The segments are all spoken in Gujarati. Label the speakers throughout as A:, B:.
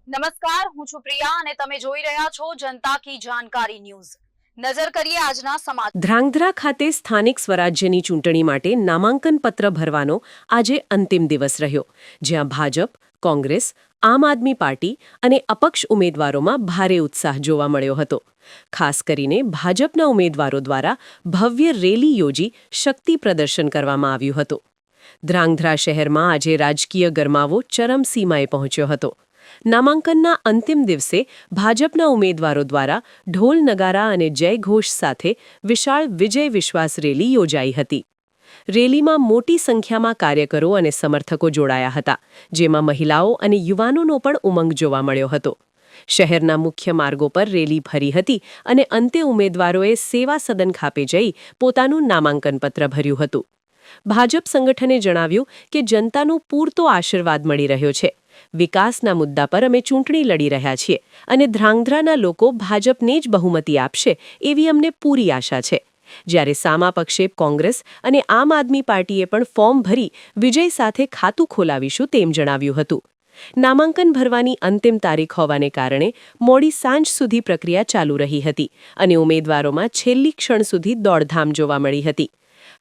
A: નમસ્કાર, હું છું પ્રિયા અને તમે જોઈ રહ્યા છો જનતા કી જાણકારી ન્યૂઝ। નજર કરીએ આજના સમાચાર।
B: ધ્રાંગધ્રા ખાતે સ્થાનિક સ્વરાજ્યની ચૂંટણી માટે નામાંકન પત્ર ભરવાનો આજે અંતિમ દિવસ રહ્યો, જ્યાં ભાજપ, કોંગ્રેસ, આમ આદમી પાર્ટી અને અપક્ષ ઉમેદવારોમાં ભારે ઉત્સાહ જોવા મળ્યો હતો। ખાસ કરીને ભાજપના ઉમેદવારો દ્વારા ભવ્ય રેલી યોજી શક્તિ પ્રદર્શન કરવામાં આવ્યું હતું। ધ્રાંગધ્રા શહેરમાં આજે રાજકીય ગરમાવો ચરમસીમાએ પહોંચ્યો હતો। નામાંકનના અંતિમ દિવસે ભાજપના ઉમેદવારો દ્વારા ઢોલ નગારા અને જયઘોષ સાથે વિશાળ વિજય વિશ્વાસ રેલી યોજાઈ હતી। રેલીમાં મોટી સંખ્યામાં કાર્યકરો અને સમર્થકો જોડાયા હતા, જેમાં મહિલાઓ અને યુવાનોનો પણ ઉમંગ જોવા મળ્યો હતો। શહેરના મુખ્ય માર્ગો પર રેલી ફરી હતી અને અંતે ઉમેદવારોએ સેવા સદન ખાતે જઈ પોતાનું નામાંકન પત્ર ભર્યું હતું। ભાજપ સંગઠને જણાવ્યું કે જનતાનો પૂરતો આશીર્વાદ મળી રહ્યો છે, વિકાસના મુદ્દા પર અમે ચૂંટણી લડી રહ્યા છીએ અને ધ્રાંગધ્રાના લોકો ભાજપને જ બહુમતી આપશે એવી અમને પૂરી આશા છે। જ્યારે સામા પક્ષે કોંગ્રેસ અને આમ આદમી પાર્ટીએ પણ ફોર્મ ભરી વિજય સાથે ખાતું ખોલાવીશું તેમ જણાવ્યું હતું। નામાંકન ભરવાની અંતિમ તારીખ હોવાને કારણે મોડી સાંજ સુધી પ્રક્રિયા ચાલુ રહી હતી અને ઉમેદવારોમાં છેલ્લી ક્ષણ સુધી દોડધામ જોવા મળી હતી।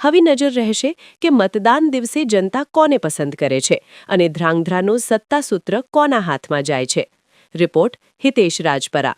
B: હવે નજર રહેશે કે મતદાન દિવસે જનતા કોને પસંદ કરે છે અને ધ્રાંગધ્રાનું સત્તાસૂત્ર કોના હાથમાં જાય છે। રિપોર્ટ હિતેશ રાજપરા।